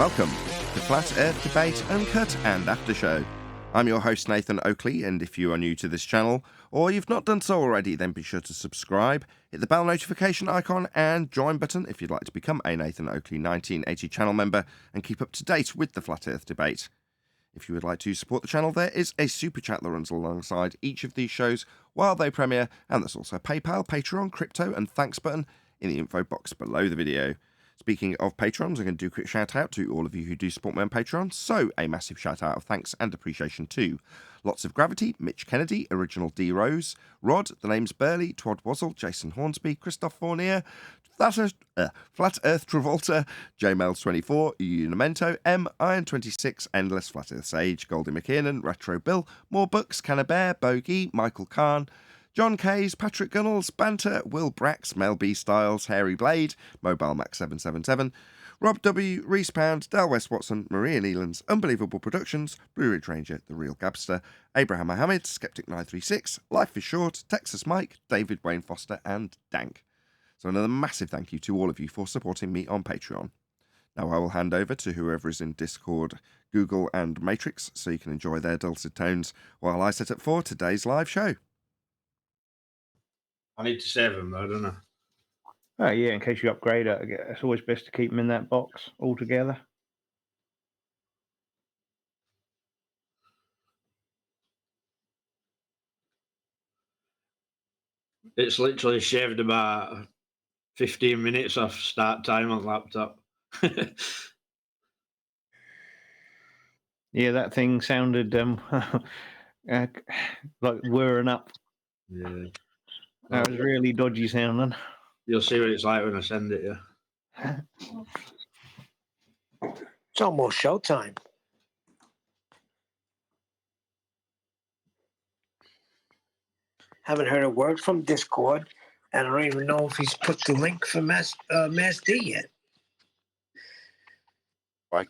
Welcome to Flat Earth Debate Uncut and After Show. I'm your host Nathan Oakley, and if you are new to this channel, or you've not done so already, then be sure to subscribe, hit the bell notification icon and join button if you'd like to become a Nathan Oakley 1980 channel member and keep up to date with the Flat Earth Debate. If you would like to support the channel, there is a super chat that runs alongside each of these shows while they premiere, and there's also a PayPal, Patreon, crypto and thanks button in the info box below the video. Speaking of patrons, I'm going to do a quick shout out to all of you who do support me on Patreon. So a massive shout out of thanks and appreciation to Lots of Gravity, Mitch Kennedy, Original D Rose, Rod, The Name's Burley, Twad Wazzle, Jason Hornsby, Christoph Fournier, Flat Earth Travolta, JMails24, Unimento, M, Iron26, Endless, Flat Earth Sage, Goldie McKiernan, Retro Bill, More Books, Cannabear, Bogey, Michael Kahn, John Kays, Patrick Gunnels, Banter, Will Brax, Mel B Styles, Hairy Blade, Mobile Max 777, Rob W, Reese Pound, Dal West Watson, Maria Nealons, Unbelievable Productions, Blue Ridge Ranger, The Real Gabster, Abraham Mohammed, Skeptic 936, Life is Short, Texas Mike, David Wayne Foster, and Dank. So another massive thank you to all of you for supporting me on Patreon. Now I will hand over to whoever is in Discord, Google, and Matrix so you can enjoy their dulcet tones while I set up for today's live show. I need to save them though, don't I? Oh yeah, in case you upgrade it, it's always best to keep them in that box all together. It's literally shaved about 15 minutes off start time on laptop. Yeah, that thing sounded like whirring up. Yeah. That was really dodgy sounding. You'll see what it's like when I send it, yeah. It's almost showtime. Haven't heard a word from Discord, and I don't even know if he's put the link for Mass D yet.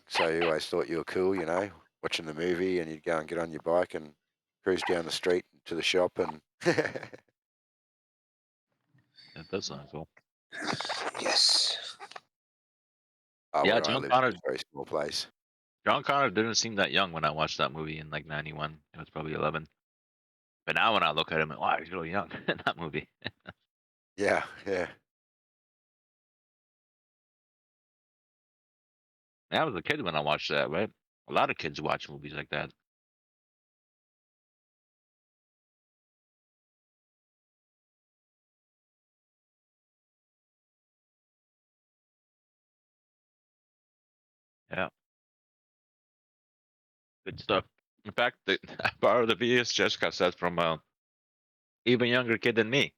So you always thought you were cool, you know, watching the movie, and you'd go and get on your bike and cruise down the street to the shop, and That does sound cool. Yes. Yeah, where I John live Connor- is a very small place. John Connor didn't seem that young when I watched that movie in like 91. It was probably 11. But now when I look at him, wow, he's really young in that movie. Yeah, yeah. I was a kid when I watched that, right? A lot of kids watch movies like that. Yeah. Good stuff. In fact, I borrowed the VHS cassette from an even younger kid than me.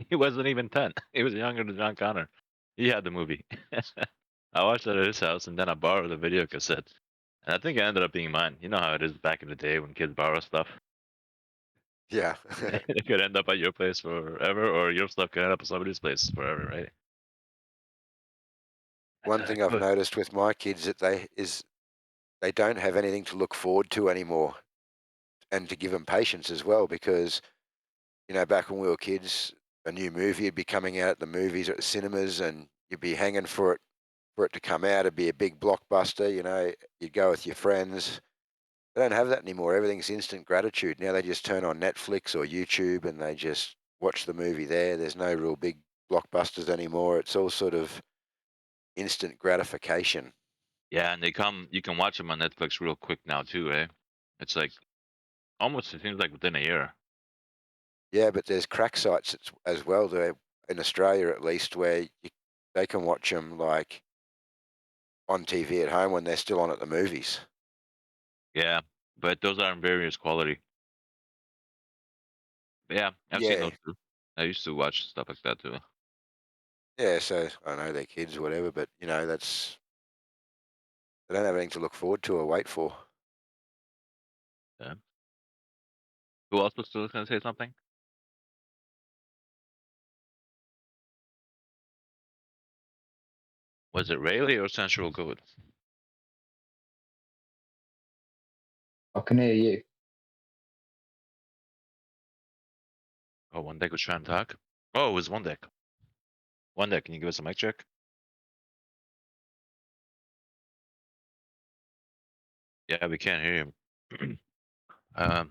He wasn't even 10. He was younger than John Connor. He had the movie. I watched it at his house, and then I borrowed the video cassette. And I think it ended up being mine. You know how it is back in the day when kids borrow stuff. Yeah. It could end up at your place forever, or your stuff could end up at somebody's place forever, right? One thing I've noticed with my kids that they don't have anything to look forward to anymore, and to give them patience as well, because you know, back when we were kids, a new movie would be coming out at the movies or at the cinemas, and you'd be hanging for it to come out. It'd be a big blockbuster, you know. You'd go with your friends. They don't have that anymore. Everything's instant gratitude. Now they just turn on Netflix or YouTube and they just watch the movie there. There's no real big blockbusters anymore. It's all sort of instant gratification. Yeah, and you can watch them on Netflix real quick now too, eh? It's like almost, it seems like within a year. Yeah, but there's crack sites as well there in Australia, at least, where they can watch them like on TV at home when they're still on at the movies. Yeah, but those are in various quality. But yeah, I've seen Yeah. those too. I used to watch stuff like that too. Yeah, so I know they're kids or whatever, but you know, they don't have anything to look forward to or wait for. Yeah. Who else was still going to say something? Was it Rayleigh or Sensual Good? I can hear you. Oh, One Deck was trying to talk. Oh, it was One Deck. One Deck, can you give us a mic check? Yeah, we can't hear you. um,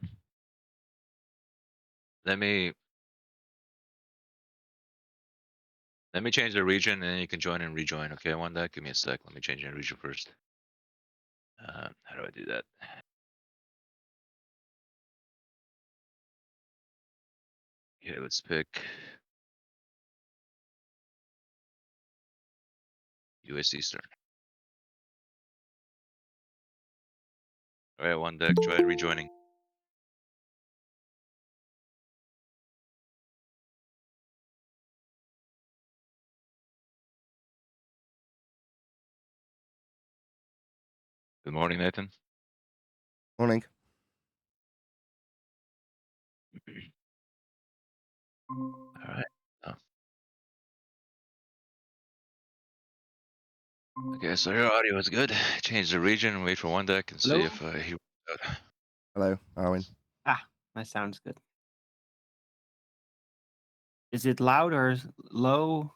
let me change the region, and then you can join and rejoin. Okay, one deck. Give me a sec. Let me change the region first. How do I do that? Okay, let's pick US Eastern. All right, one deck. Try rejoining. Good morning, Nathan. Morning. All right. Oh. Okay, so your audio is good. Change the region, wait for one deck, and see Hello? if he works out. Hello, Arwin. My sound's good. Is it loud or low?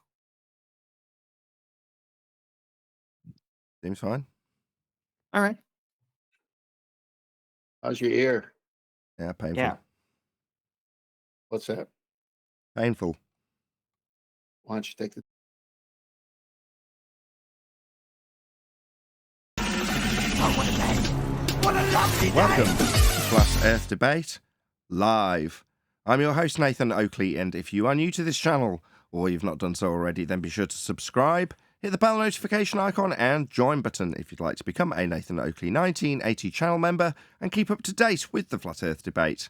Seems fine. All right. How's your ear? Yeah, painful. Yeah. What's that? Painful. Why don't you take the Welcome to Flat Earth Debate live. I'm your host Nathan Oakley, and if you are new to this channel or you've not done so already, then be sure to subscribe, hit the bell notification icon and join button if you'd like to become a Nathan Oakley 1980 channel member and keep up to date with the Flat Earth Debate.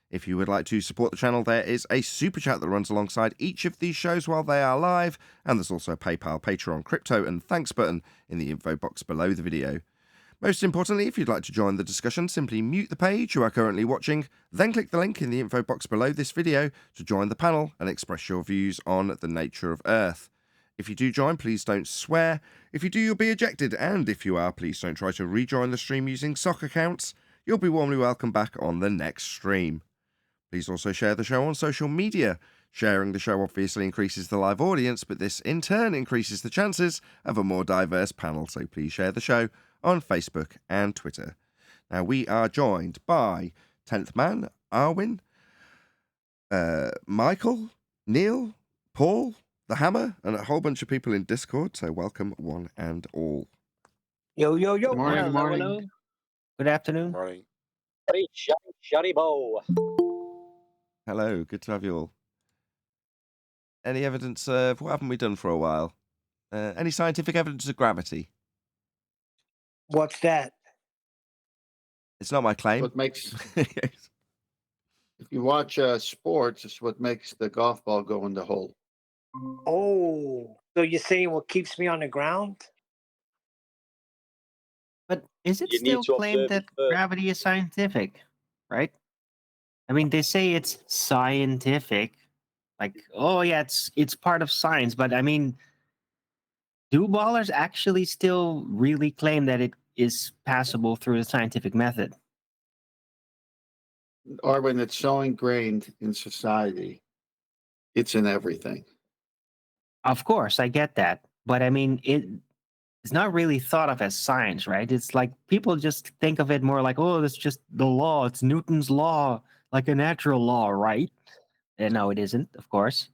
If you would like to support the channel, there is a super chat that runs alongside each of these shows while they are live, and there's also a PayPal, Patreon, crypto and thanks button in the info box below the video. Most importantly, if you'd like to join the discussion, simply mute the page you are currently watching, then click the link in the info box below this video to join the panel and express your views on the nature of Earth. If you do join, please don't swear. If you do, you'll be ejected, and if you are, please don't try to rejoin the stream using sock accounts. You'll be warmly welcome back on the next stream. Please also share the show on social media. Sharing the show obviously increases the live audience, but this in turn increases the chances of a more diverse panel, so please share the show on Facebook and Twitter. Now, we are joined by 10th Man, Arwin, Michael, Neil, Paul, The Hammer, and a whole bunch of people in Discord, so welcome one and all. Yo, yo, yo. Good morning, good morning. Hello. Good afternoon. Morning. Shutty bow. Hello, good to have you all. Any evidence of what haven't we done for a while? Any scientific evidence of gravity? What's that? It's not my claim. What makes if you watch sports, it's what makes the golf ball go in the hole. Oh, so you're saying what keeps me on the ground? But is it You need still to claimed observe that it first. gravity is scientific? Right? I mean, they say it's scientific. Like, oh yeah, it's part of science. But I mean, do ballers actually still really claim that it is passable through the scientific method? Or when it's so ingrained in society, it's in everything. Of course, I get that. But I mean, it's not really thought of as science, right? It's like people just think of it more like, oh, that's just the law. It's Newton's law, like a natural law, right? And no, it isn't, of course.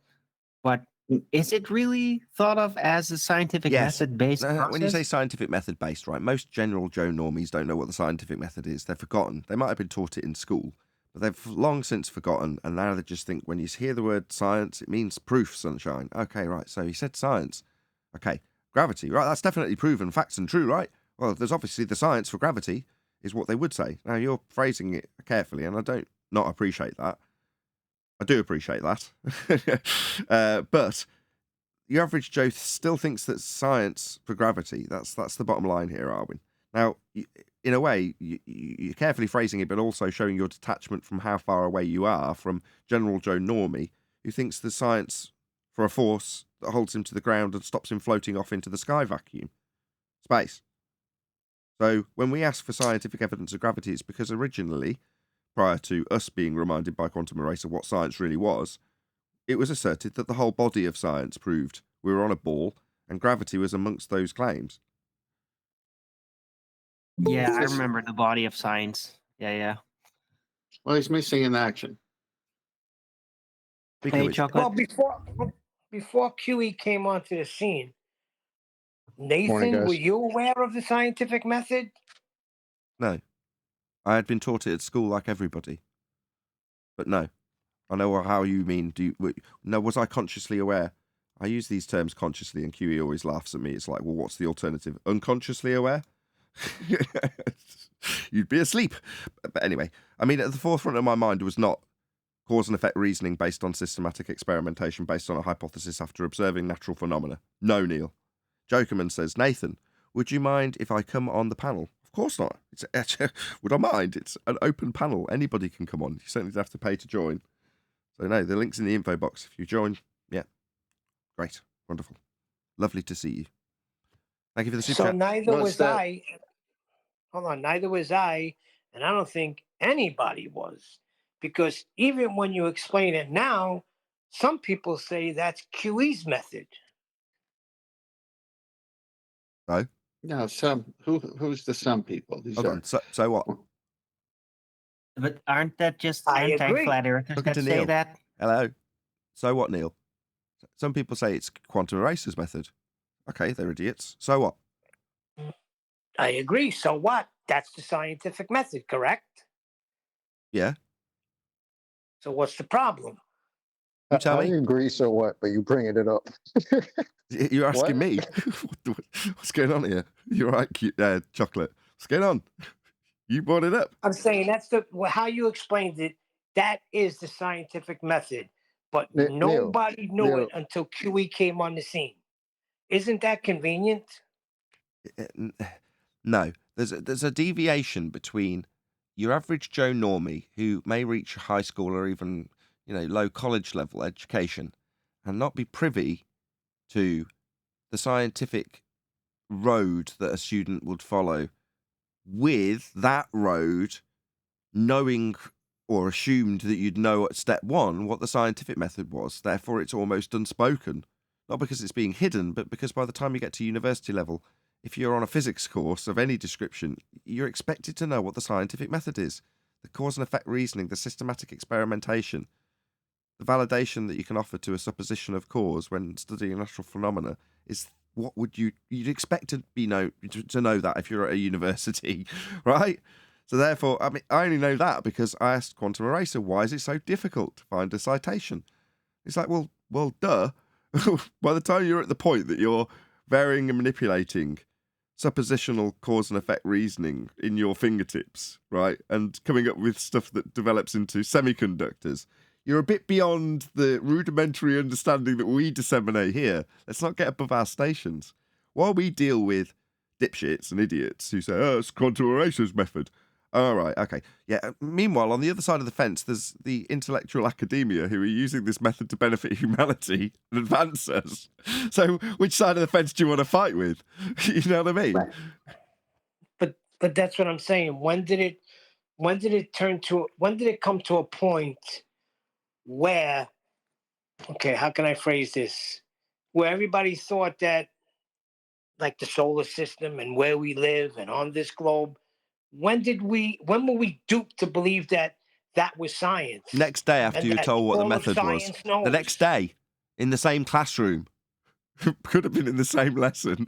But is it really thought of as a scientific Yes. method-based process? When you say scientific method based, right, most general Joe normies don't know what the scientific method is. They've forgotten. They might have been taught it in school, but they've long since forgotten, and now they just think when you hear the word science, it means proof, sunshine. Okay, right, so he said science. Okay, gravity, right, that's definitely proven facts and true, right? Well, there's obviously the science for gravity, is what they would say. Now, you're phrasing it carefully, and I don't not appreciate that. I do appreciate that. But the average Joe still thinks that science for gravity, that's the bottom line here, Arwin. Now, in a way, you're carefully phrasing it, but also showing your detachment from how far away you are from general Joe Normie, who thinks the science for a force that holds him to the ground and stops him floating off into the sky vacuum. Space. So when we ask for scientific evidence of gravity, it's because originally, prior to us being reminded by Quantum Eraser what science really was, it was asserted that the whole body of science proved we were on a ball and gravity was amongst those claims. Yeah, I Just- remember the body of science. Yeah. Well, he's missing in action. Speaking of Hey, which, chocolate. Well, before QE came onto the scene, Nathan, were guys. you aware of the scientific method? no, I had been taught it at school like everybody. But no, I know how you mean. No, was I consciously aware? I use these terms consciously, and QE always laughs at me. It's like, well, what's the alternative? Unconsciously aware? You'd be asleep. But anyway, I mean, at the forefront of my mind was not cause and effect reasoning based on systematic experimentation based on a hypothesis after observing natural phenomena. No, Neil. Jokerman says, Nathan, would you mind if I come on the panel? Of course not. Would I mind? It's an open panel. Anybody can come on. You certainly have to pay to join. So no, the link's in the info box. If you join, yeah, great, wonderful, lovely to see you. Thank you for the super So chat. neither What's was that? I. Hold on, neither was I, and I don't think anybody was, because even when you explain it now, some people say that's QE's method. No, No, who's the some people? These hold are on. So what? But aren't that just I agree. anti-flat earthers Talking that to say Neil. that? Hello. So what, Neil? Some people say it's quantum erasers method. Okay, they're idiots. So what? I agree. So what? That's the scientific method, correct? Yeah, So what's the problem? you tell I me. agree, so what? But you bringing it up. You're asking What? me. What's going on here? You're right, chocolate. What's going on? You brought it up. I'm saying that's how you explained it. That is the scientific method, but Neil, nobody knew Neil. it until QE came on the scene. Isn't that convenient? No, there's a deviation between your average Joe normie who may reach high school or even low college level education and not be privy to the scientific road that a student would follow, with that road knowing or assumed that you'd know at step one what the scientific method was. Therefore, it's almost unspoken. Not because it's being hidden, but because by the time you get to university level, if you're on a physics course of any description, you're expected to know what the scientific method is. The cause and effect reasoning, the systematic experimentation, the validation that you can offer to a supposition of cause when studying natural phenomena is what you'd expect to know that if you're at a university, right? So therefore, I mean, I only know that because I asked Quantum Eraser, why is it so difficult to find a citation? It's like, well, duh. By the time you're at the point that you're varying and manipulating suppositional cause and effect reasoning in your fingertips, right, and coming up with stuff that develops into semiconductors, you're a bit beyond the rudimentary understanding that we disseminate here. Let's not get above our stations. While we deal with dipshits and idiots who say, oh, it's Quantum Eraser's method. All right, okay. Yeah, meanwhile, on the other side of the fence, there's the intellectual academia who are using this method to benefit humanity and advance us. So which side of the fence do you want to fight with? You know what I mean? Right. But that's what I'm saying. When did it come to a point where, okay, how can I phrase this? Where everybody thought that, like the solar system and where we live and on this globe, when were we duped to believe that was science? Next day after And you were that told what the all of method was. science knows? The next day, in the same classroom. Could have been in the same lesson.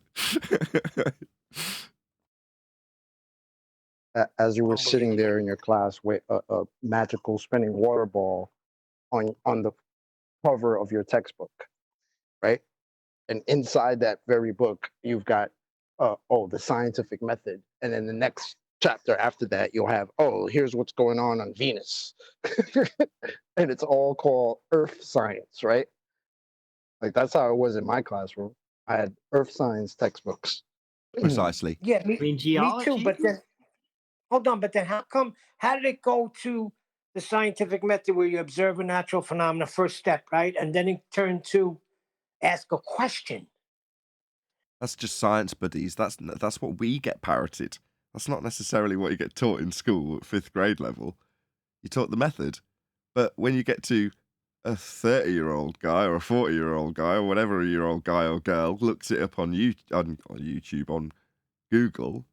As you were sitting Unbelievable. there in your class with a magical spinning water ball on the cover of your textbook, right? And inside that very book, you've got the scientific method, and then the next chapter after that, you'll have here's what's going on Venus, and it's all called Earth science, right? Like that's how it was in my classroom. I had Earth science textbooks. Precisely. Yeah, I mean, me geology. too. But then, hold on. But then, how did it go to the scientific method where you observe a natural phenomena, first step, right? And then it turned to ask a question. That's just science buddies. That's what we get parroted. That's not necessarily what you get taught in school at 5th grade level. You taught the method. But when you get to a 30-year-old guy or a 40-year-old guy or whatever year old guy or girl looks it up on YouTube, on Google,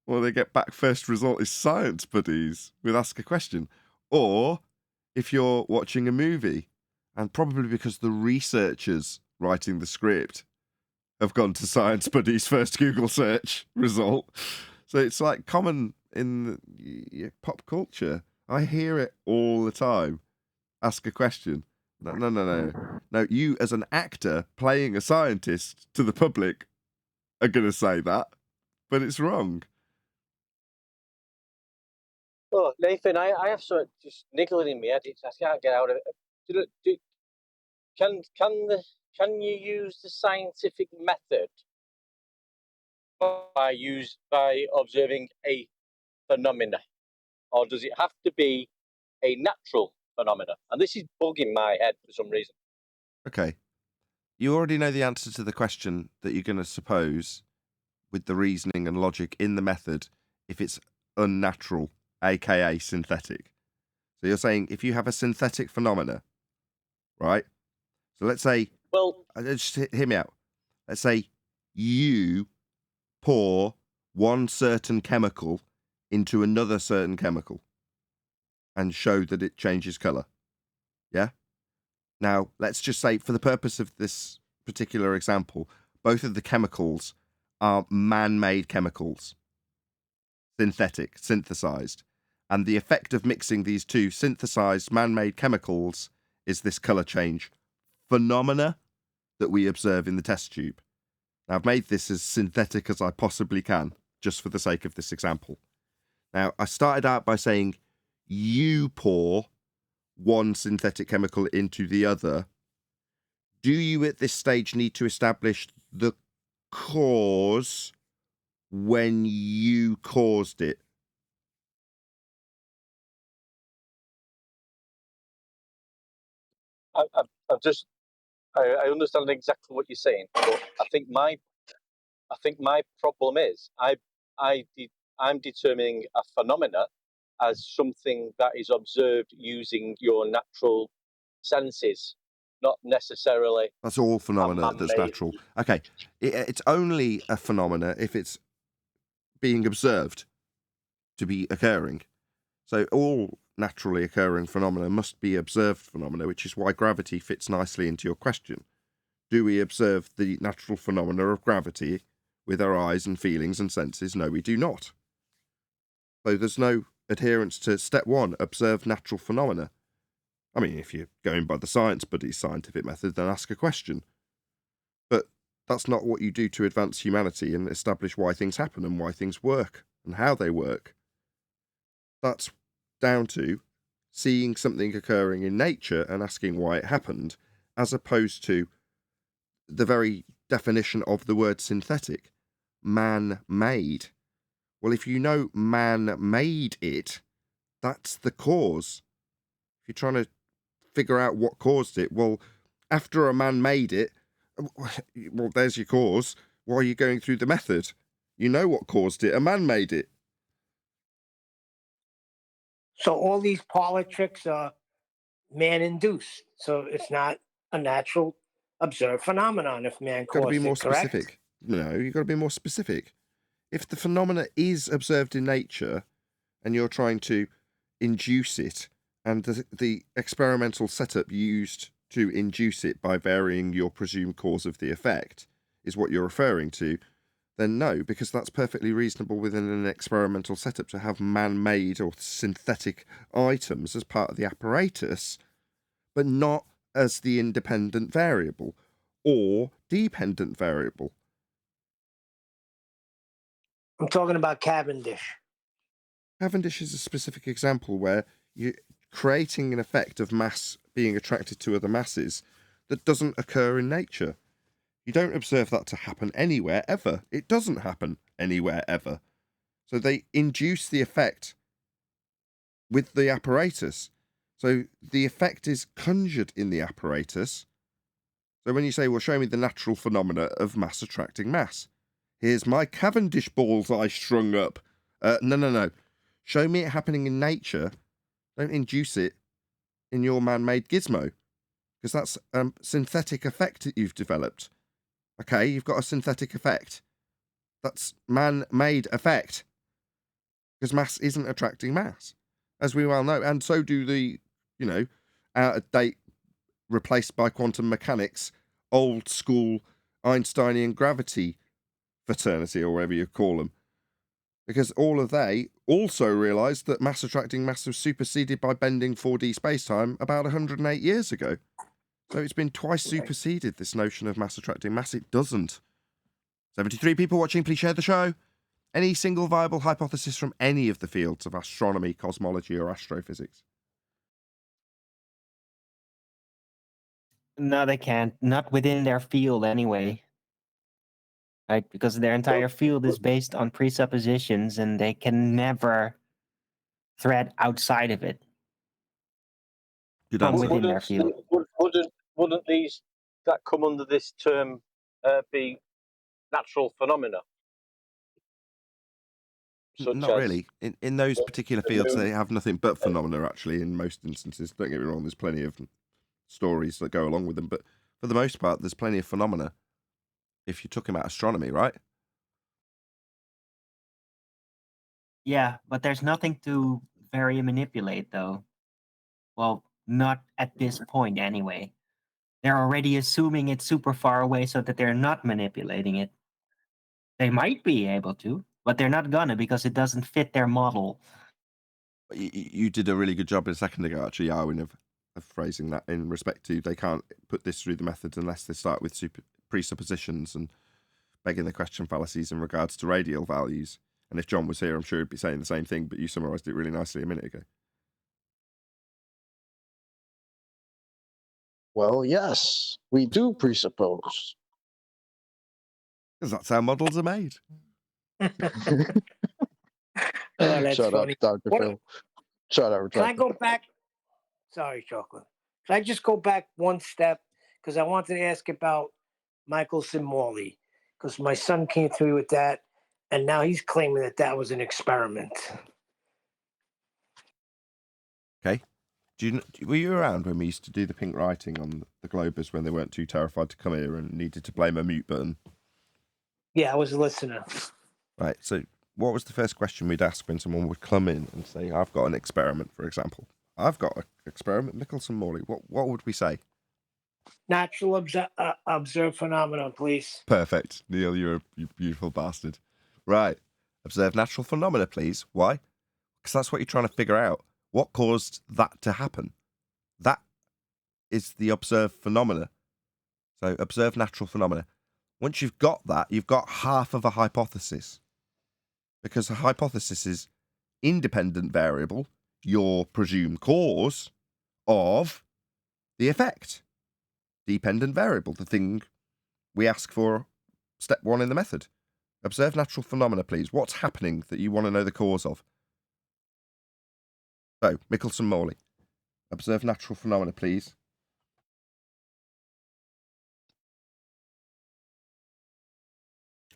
or they get back first result is Science Buddies with Ask a Question. Or if you're watching a movie, and probably because the researchers writing the script have gone to Science Buddies' first Google search result. So it's like common in pop culture. I hear it all the time. Ask a question. No, you as an actor playing a scientist to the public are going to say that, but it's wrong. Oh, Nathan, I have something just niggling in my head. I can't get out of it. Can you use the scientific method by observing a phenomena, or does it have to be a natural phenomena? And this is bugging my head for some reason. Okay. You already know the answer to the question that you're going to suppose with the reasoning and logic in the method if it's unnatural, aka synthetic. So you're saying if you have a synthetic phenomena, right? So let's say, well, just hear me out. Let's say you pour one certain chemical into another certain chemical and show that it changes colour. Yeah? Now, let's just say, for the purpose of this particular example, both of the chemicals are man-made chemicals, synthetic, synthesized. And the effect of mixing these two synthesized man-made chemicals is this colour change phenomena that we observe in the test tube. Now, I've made this as synthetic as I possibly can, just for the sake of this example. Now, I started out by saying you pour one synthetic chemical into the other. Do you at this stage need to establish the cause when you caused it? I understand exactly what you're saying, but I think my problem is I'm determining a phenomena as something that is observed using your natural senses, not necessarily. That's all phenomena that's natural. Okay, it's only a phenomena if it's being observed to be occurring. So all naturally occurring phenomena must be observed phenomena, which is why gravity fits nicely into your question. Do we observe the natural phenomena of gravity with our eyes and feelings and senses? No, we do not. So there's no adherence to step one, observe natural phenomena. I mean, if you're going by the Science Buddies scientific method, then ask a question. But that's not what you do to advance humanity and establish why things happen and why things work and how they work. That's down to seeing something occurring in nature and asking why it happened, as opposed to the very definition of the word synthetic, man-made. Well, if you know man made it, that's the cause. If you're trying to figure out what caused it, well, after a man made it, well, there's your cause. Why are you going through the method? You know what caused it. A man made it. So all these parlor tricks are man-induced. So it's not a natural observed phenomenon if man Got to be caused more it, correct? specific. No, you've got to be more specific. If the phenomena is observed in nature and you're trying to induce it, and the experimental setup used to induce it by varying your presumed cause of the effect is what you're referring to, then no, because that's perfectly reasonable within an experimental setup to have man-made or synthetic items as part of the apparatus, but not as the independent variable or dependent variable. I'm talking about Cavendish. Cavendish is a specific example where you're creating an effect of mass being attracted to other masses that doesn't occur in nature. You don't observe that to happen anywhere ever. It doesn't happen anywhere ever. So they induce the effect with the apparatus. So the effect is conjured in the apparatus. So when you say, well, show me the natural phenomena of mass attracting mass. Here's my Cavendish balls I strung up. No. Show me it happening in nature. Don't induce it in your man-made gizmo. Because that's a synthetic effect that you've developed. Okay, you've got a synthetic effect. That's man-made effect. because mass isn't attracting mass, as we well know. And so do the, out of date, replaced by quantum mechanics, old school Einsteinian gravity fraternity, or whatever you call them. Because all of they also realised that mass attracting mass was superseded by bending 4D space-time about 108 years ago. So it's been twice superseded, this notion of mass attracting mass. It doesn't. 73 people watching, please share the show. Any single viable hypothesis from any of the fields of astronomy, cosmology, or astrophysics? No, they can't. Not within their field anyway. Right? Because their entire field is based on presuppositions and they can never thread outside of it. Good From answer. within their field. Wouldn't these that come under this term be natural phenomena? Not really. In those particular fields, moon. they have nothing but phenomena, actually, in most instances. Don't get me wrong, there's plenty of stories that go along with them, but for the most part, there's plenty of phenomena. If you're talking about astronomy, right? Yeah, but there's nothing to very manipulate, though. Well, not at this point, anyway. They're already assuming it's super far away so that they're not manipulating it. They might be able to, but they're not gonna because it doesn't fit their model. You did a really good job a second ago, actually, Arwin, of phrasing that in respect to they can't put this through the methods unless they start with presuppositions and begging the question fallacies in regards to radial values. And if John was here, I'm sure he'd be saying the same thing, but you summarised it really nicely a minute ago. Well, yes, we do presuppose. Because that's how models are made. That's Shut funny. up, Dr. What- Phil. Shut up, Can I Dr. go back? Sorry, Chocolate. Can I just go back one step? Because I wanted to ask about Michelson Morley, because my son came to me with that, and now he's claiming that that was an experiment. Okay. Were you around when we used to do the pink writing on the Globers when they weren't too terrified to come here and needed to blame a mute button? Yeah, I was a listener. Right. So what was the first question we'd ask when someone would come in and say, I've got an experiment, for example? I've got an experiment, Michelson Morley. What would we say? Natural observed phenomenon, please. Perfect. Neil, you're a beautiful bastard. Right. Observe natural phenomena, please. Why? Because that's what you're trying to figure out. What caused that to happen? That is the observed phenomena. So observe natural phenomena. Once you've got that, you've got half of a hypothesis. Because a hypothesis is independent variable, your presumed cause of the effect. Dependent variable, the thing we ask for step one in the method. Observe natural phenomena, please. What's happening that you want to know the cause of? So, Michelson Morley. Observe natural phenomena, please.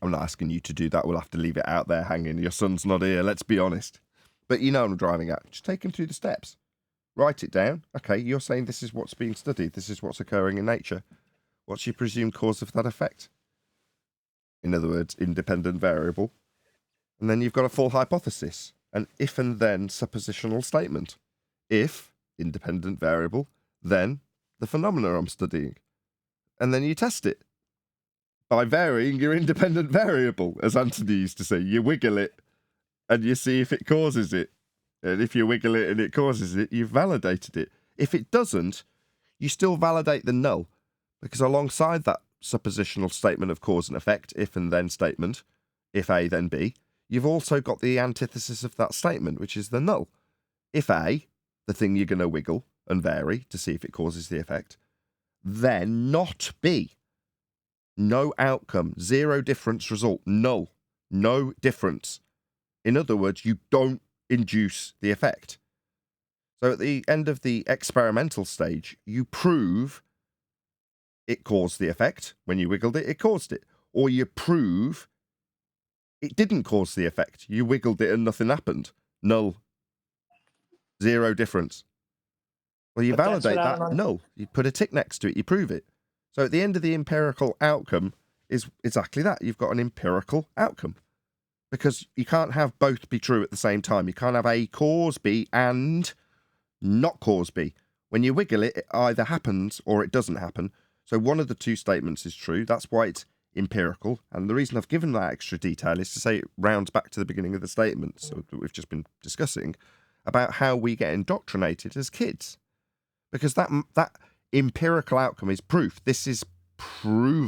I'm not asking you to do that. We'll have to leave it out there hanging. Your son's not here, let's be honest. But you know what I'm driving at. Just take him through the steps. Write it down. Okay, you're saying this is what's being studied. This is what's occurring in nature. What's your presumed cause of that effect? In other words, independent variable. And then you've got a full hypothesis. An if and then suppositional statement. If, independent variable, then the phenomena I'm studying. And then you test it. By varying your independent variable, as Anthony used to say. You wiggle it and you see if it causes it. And if you wiggle it and it causes it, you've validated it. If it doesn't, you still validate the null. Because alongside that suppositional statement of cause and effect, if and then statement, if A then B, you've also got the antithesis of that statement, which is the null. If A, the thing you're going to wiggle and vary to see if it causes the effect, then not B. No outcome, zero difference result, null, no difference. In other words, you don't induce the effect. So at the end of the experimental stage, you prove it caused the effect. When you wiggled it, it caused it. Or you prove it didn't cause the effect. You wiggled it and nothing happened. Null. Zero difference. Well, you But that's validate what I that don't null. You put a tick next to it, you prove it. So at the end of the empirical outcome is exactly that. You've got an empirical outcome. because you can't have both be true at the same time. You can't have A cause B and not cause B. When you wiggle it, it either happens or it doesn't happen. So one of the two statements is true. That's why it's empirical. And the reason I've given that extra detail is to say it rounds back to the beginning of the statements that we've just been discussing about how we get indoctrinated as kids. Because that empirical outcome is proof. This is proven.